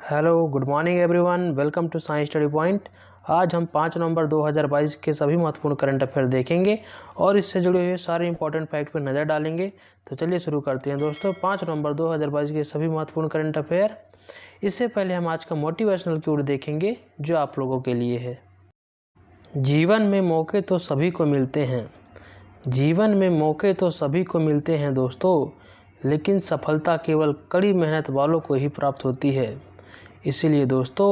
Hello good morning everyone, welcome to science study point. आज हम 5 नवंबर 2022 के सभी महत्वपूर्ण करंट अफेयर देखेंगे और इससे जुड़े हुए सारे इंपॉर्टेंट फैक्ट पर नज़र डालेंगे। तो चलिए शुरू करते हैं दोस्तों। 5 नवंबर 2022 के सभी महत्वपूर्ण करंट अफेयर। इससे पहले हम आज का मोटिवेशनल क्यूट देखेंगे जो आप लोगों के लिए है। जीवन में मौके तो सभी को मिलते हैं, जीवन में मौके तो सभी को मिलते हैं दोस्तों, लेकिन सफलता केवल कड़ी मेहनत वालों को ही प्राप्त होती है। इसीलिए दोस्तों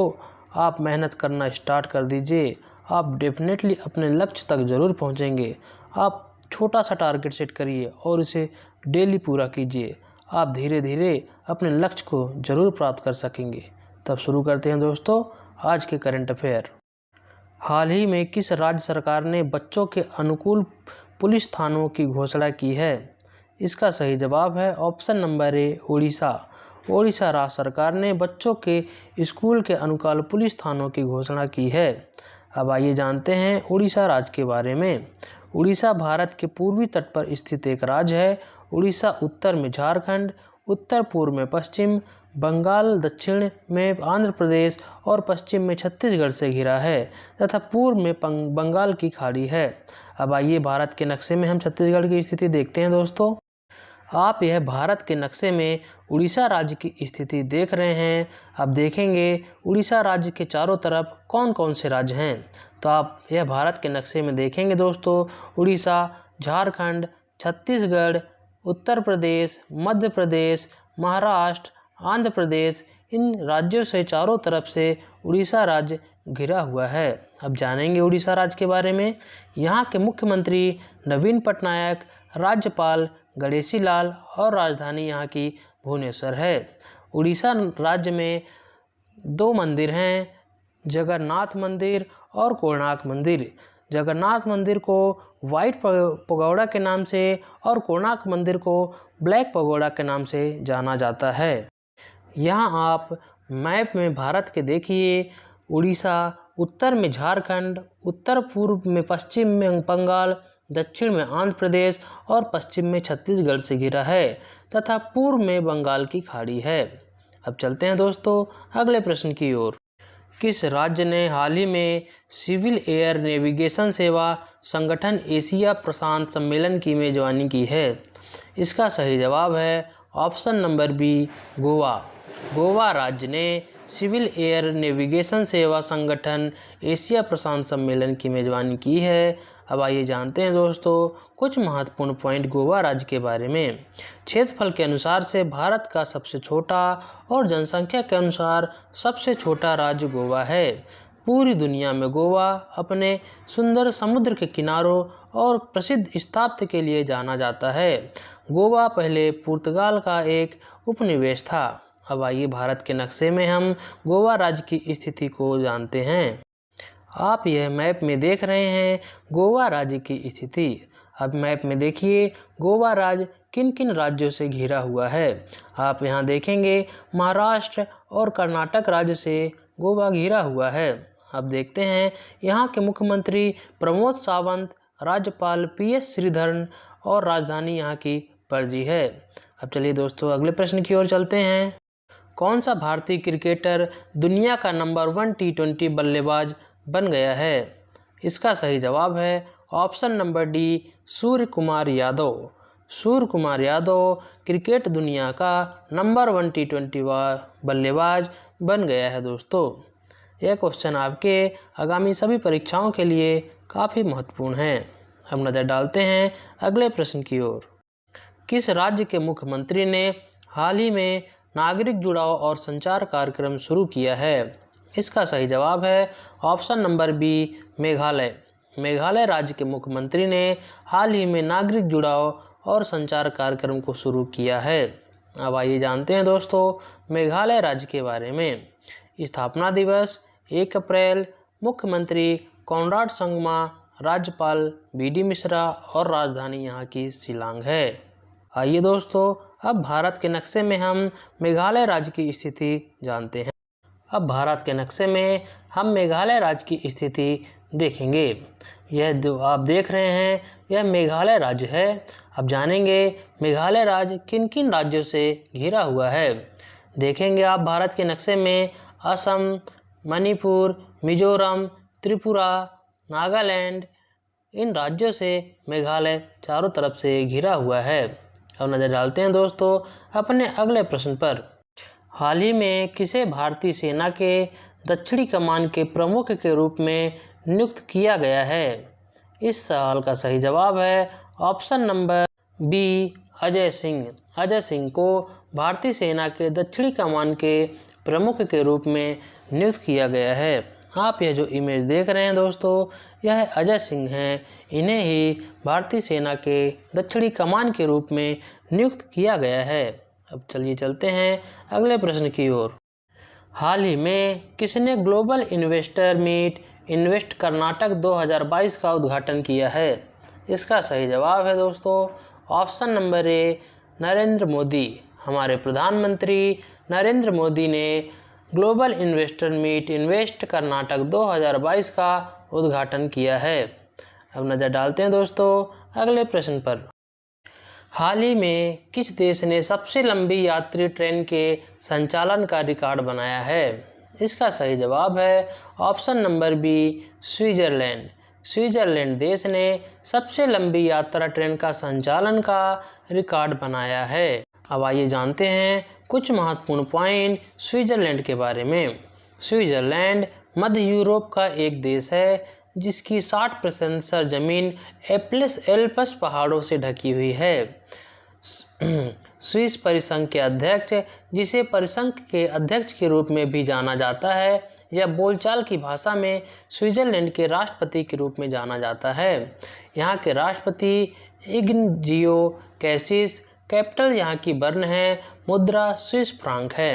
आप मेहनत करना स्टार्ट कर दीजिए, आप डेफिनेटली अपने लक्ष्य तक ज़रूर पहुंचेंगे। आप छोटा सा टारगेट सेट करिए और इसे डेली पूरा कीजिए, आप धीरे धीरे अपने लक्ष्य को ज़रूर प्राप्त कर सकेंगे। तब शुरू करते हैं दोस्तों आज के करंट अफेयर। हाल ही में किस राज्य सरकार ने बच्चों के अनुकूल पुलिस थानों की घोषणा की है? इसका सही जवाब है ऑप्शन नंबर ए, उड़ीसा। ओडिशा राज्य सरकार ने बच्चों के स्कूल के अनुकूल पुलिस थानों की घोषणा की है। अब आइए जानते हैं उड़ीसा राज्य के बारे में। उड़ीसा भारत के पूर्वी तट पर स्थित एक राज्य है। उड़ीसा उत्तर में झारखंड, उत्तर पूर्व में पश्चिम बंगाल, दक्षिण में आंध्र प्रदेश और पश्चिम में छत्तीसगढ़ से घिरा है तथा पूर्व में बंगाल की खाड़ी है। अब आइए भारत के नक्शे में हम छत्तीसगढ़ की स्थिति देखते हैं दोस्तों। आप यह भारत के नक्शे में उड़ीसा राज्य की स्थिति देख रहे हैं। अब देखेंगे उड़ीसा राज्य के चारों तरफ कौन कौन से राज्य हैं। तो आप यह भारत के नक्शे में देखेंगे दोस्तों, उड़ीसा, झारखंड, छत्तीसगढ़, उत्तर प्रदेश, मध्य प्रदेश, महाराष्ट्र, आंध्र प्रदेश, इन राज्यों से चारों तरफ से उड़ीसा राज्य घिरा हुआ है। अब जानेंगे उड़ीसा राज्य के बारे में। यहाँ के मुख्यमंत्री नवीन पटनायक, राज्यपाल गणेशी लाल और राजधानी यहाँ की भुवनेश्वर है। उड़ीसा राज्य में 2 मंदिर हैं, जगन्नाथ मंदिर और कोणार्क मंदिर। जगन्नाथ मंदिर को वाइट पगोड़ा के नाम से और कोणार्क मंदिर को ब्लैक पगोड़ा के नाम से जाना जाता है। यहाँ आप मैप में भारत के देखिए, उड़ीसा उत्तर में झारखंड, उत्तर पूर्व में पश्चिम में बंगाल, दक्षिण में आंध्र प्रदेश और पश्चिम में छत्तीसगढ़ से घिरा है तथा पूर्व में बंगाल की खाड़ी है। अब चलते हैं दोस्तों अगले प्रश्न की ओर। किस राज्य ने हाल ही में सिविल एयर नेविगेशन सेवा संगठन एशिया प्रशांत सम्मेलन की मेजबानी की है? इसका सही जवाब है option number B, Goa. Goa राज्य ने सिविल एयर नेविगेशन सेवा संगठन एशिया प्रशांत सम्मेलन की मेजबानी की है। अब आइए जानते हैं दोस्तों कुछ महत्वपूर्ण पॉइंट गोवा राज्य के बारे में। क्षेत्रफल के अनुसार से भारत का सबसे छोटा और जनसंख्या के अनुसार सबसे छोटा राज्य गोवा है। पूरी दुनिया में गोवा अपने सुंदर समुद्र के किनारों और प्रसिद्ध स्थापत्य के लिए जाना जाता है। गोवा पहले पुर्तगाल का एक उपनिवेश था। अब आइए भारत के नक्शे में हम गोवा राज्य की स्थिति को जानते हैं। आप यह मैप में देख रहे हैं गोवा राज्य की स्थिति। अब मैप में देखिए गोवा राज्य किन किन राज्यों से घिरा हुआ है। आप यहाँ देखेंगे महाराष्ट्र और कर्नाटक राज्य से गोवा घिरा हुआ है। अब देखते हैं यहाँ के मुख्यमंत्री प्रमोद सावंत, राज्यपाल PS श्रीधरन और राजधानी यहाँ की पणजी है। अब चलिए दोस्तों अगले प्रश्न की ओर चलते हैं। कौन सा भारतीय क्रिकेटर दुनिया का नंबर 1 T20 बल्लेबाज बन गया है? इसका सही जवाब है option number D, Surya Kumar Yadav. Surya Kumar Yadav cricket दुनिया का नंबर 1 T20 बल्लेबाज बन गया है दोस्तों। यह क्वेश्चन आपके आगामी सभी परीक्षाओं के लिए काफ़ी महत्वपूर्ण है। हम नज़र डालते हैं अगले प्रश्न की ओर। किस राज्य के मुख्यमंत्री ने हाल ही में नागरिक जुड़ाव और संचार कार्यक्रम शुरू किया है? इसका सही जवाब है option number B, Meghalaya. Meghalaya राज्य के मुख्यमंत्री ने हाल ही में नागरिक जुड़ाव और संचार कार्यक्रम को शुरू किया है। अब आइए जानते हैं दोस्तों मेघालय राज्य के बारे में। स्थापना दिवस 1 अप्रैल, मुख्यमंत्री कॉनराड संगमा, राज्यपाल BD मिश्रा और राजधानी यहाँ की शिलांग है। आइए दोस्तों अब भारत के नक्शे में हम मेघालय राज्य की स्थिति जानते हैं। अब भारत के नक्शे में हम मेघालय राज्य की स्थिति देखेंगे। यह जो आप देख रहे हैं यह मेघालय राज्य है। अब जानेंगे मेघालय राज्य किन किन राज्यों से घिरा हुआ है। देखेंगे आप भारत के नक्शे में असम, मणिपुर, मिजोरम, त्रिपुरा, नागालैंड, इन राज्यों से मेघालय चारों तरफ से घिरा हुआ है। अब नज़र डालते हैं दोस्तों अपने अगले प्रश्न पर। हाल ही में किसे भारतीय सेना के दक्षिणी कमान के प्रमुख के रूप में नियुक्त किया गया है? इस सवाल का सही जवाब है option number B, Ajay Singh. Ajay Singh को भारतीय सेना के दक्षिणी कमान के प्रमुख के रूप में नियुक्त किया गया है। आप यह जो इमेज देख रहे हैं दोस्तों, यह अजय सिंह हैं। इन्हें ही भारतीय सेना के दक्षिणी कमान के रूप में नियुक्त किया गया है। अब चलिए चलते हैं अगले प्रश्न की ओर। हाल ही में किसने global investor meet invest Karnataka 2022 का उद्घाटन किया है? इसका सही जवाब है दोस्तों option number A, Narendra Modi. हमारे प्रधानमंत्री नरेंद्र मोदी ने global investor meet invest Karnataka 2022 का उद्घाटन किया है। अब नज़र डालते हैं दोस्तों अगले प्रश्न पर। हाल ही में किस देश ने सबसे लंबी यात्री ट्रेन के संचालन का रिकॉर्ड बनाया है? इसका सही जवाब है option number B, Switzerland. Switzerland देश ने सबसे लंबी यात्रा ट्रेन का संचालन का रिकॉर्ड बनाया है। अब आइए जानते हैं कुछ महत्वपूर्ण पॉइंट स्विट्ज़रलैंड के बारे में। स्विट्ज़रलैंड मध्य यूरोप का एक देश है जिसकी 60% सरजमीन एल्प्स पहाड़ों से ढकी हुई है। स्विस परिसंघ के अध्यक्ष, जिसे परिसंघ के अध्यक्ष के रूप में भी जाना जाता है, या बोलचाल की भाषा में स्विट्ज़रलैंड के राष्ट्रपति के रूप में जाना जाता है। यहाँ के राष्ट्रपति इग्नाजियो कैसिस। कैपिटल यहाँ की बर्न है। मुद्रा स्विस फ्रांक है।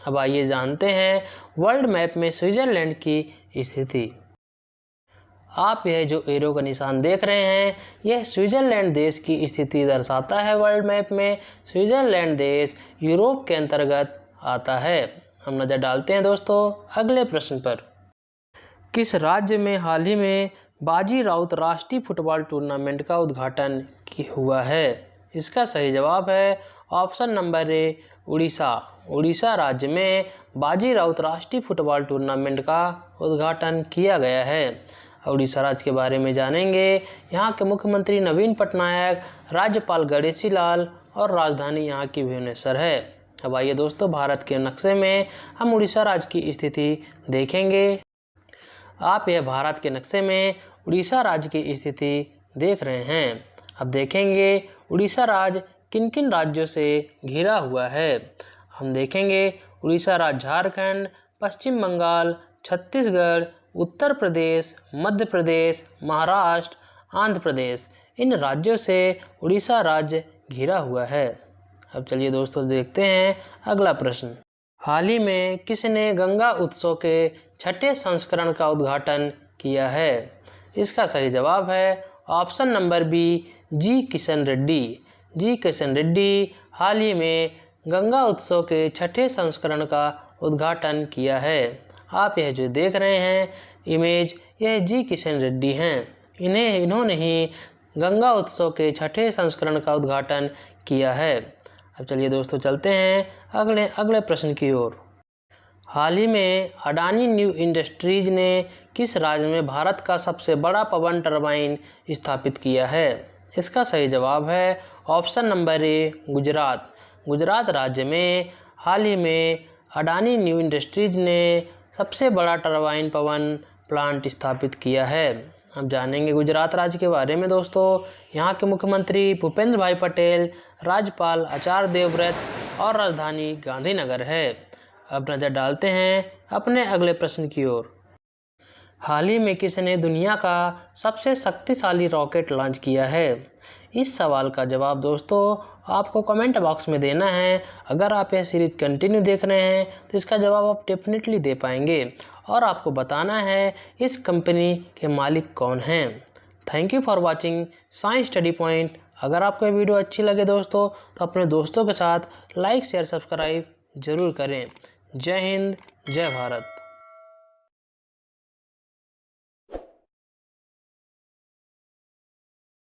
अब आइए जानते हैं वर्ल्ड मैप में स्विट्ज़रलैंड की स्थिति। आप यह जो एरो का निशान देख रहे हैं, यह स्विट्ज़रलैंड देश की स्थिति दर्शाता है। वर्ल्ड मैप में स्विट्ज़रलैंड देश यूरोप के अंतर्गत आता है। हम नज़र डालते हैं दोस्तों अगले प्रश्न पर। किस राज्य में हाल ही में बाजी राउत राष्ट्रीय फुटबॉल टूर्नामेंट का उद्घाटन हुआ है? इसका सही जवाब है ऑप्शन नंबर ए, उड़ीसा। उड़ीसा राज्य में बाजी राउत राष्ट्रीय फुटबॉल टूर्नामेंट का उद्घाटन किया गया है। उड़ीसा राज्य के बारे में जानेंगे। यहाँ के मुख्यमंत्री नवीन पटनायक, राज्यपाल गणेशी लाल और राजधानी यहाँ की भुवनेश्वर है। अब आइए दोस्तों भारत के नक्शे में हम उड़ीसा राज्य की स्थिति देखेंगे। आप यह भारत के नक्शे में उड़ीसा राज्य की स्थिति देख रहे हैं। अब देखेंगे उड़ीसा राज्य किन किन राज्यों से घिरा हुआ है। हम देखेंगे उड़ीसा राज्य झारखंड, पश्चिम बंगाल, छत्तीसगढ़, उत्तर प्रदेश, मध्य प्रदेश, महाराष्ट्र, आंध्र प्रदेश, इन राज्यों से उड़ीसा राज्य घिरा हुआ है। अब चलिए दोस्तों देखते हैं अगला प्रश्न। हाल ही में किसने गंगा उत्सव के 6ठे संस्करण का उद्घाटन किया है? इसका सही जवाब है ऑप्शन नंबर बी, जी किशन रेड्डी। जी किशन रेड्डी हाल ही में गंगा उत्सव के 6ठे संस्करण का उद्घाटन किया है। आप यह जो देख रहे हैं इमेज, यह जी किशन रेड्डी हैं। इन्होंने ही गंगा उत्सव के 6ठे संस्करण का उद्घाटन किया है। अब चलिए दोस्तों चलते हैं अगले प्रश्न की ओर। हाल ही में अडानी न्यू इंडस्ट्रीज ने किस राज्य में भारत का सबसे बड़ा पवन टरबाइन स्थापित किया है? इसका सही जवाब है ऑप्शन नंबर ए, गुजरात। गुजरात राज्य में हाल ही में अडानी न्यू इंडस्ट्रीज ने सबसे बड़ा टरबाइन पवन प्लांट स्थापित किया है। अब जानेंगे गुजरात राज्य के बारे में दोस्तों। यहाँ के मुख्यमंत्री भूपेंद्र भाई पटेल, राज्यपाल आचार्य देवव्रत और राजधानी गांधीनगर है। अब नज़र डालते हैं अपने अगले प्रश्न की ओर। हाल ही में किसने दुनिया का सबसे शक्तिशाली रॉकेट लॉन्च किया है? इस सवाल का जवाब दोस्तों आपको कमेंट बॉक्स में देना है। अगर आप यह सीरीज कंटिन्यू देख रहे हैं तो इसका जवाब आप डेफिनेटली दे पाएंगे, और आपको बताना है इस कंपनी के मालिक कौन हैं। Thank you for watching science study point. अगर आपको ये वीडियो अच्छी लगे दोस्तों तो अपने दोस्तों के साथ लाइक शेयर सब्सक्राइब जरूर करें। जय हिंद, जय भारत।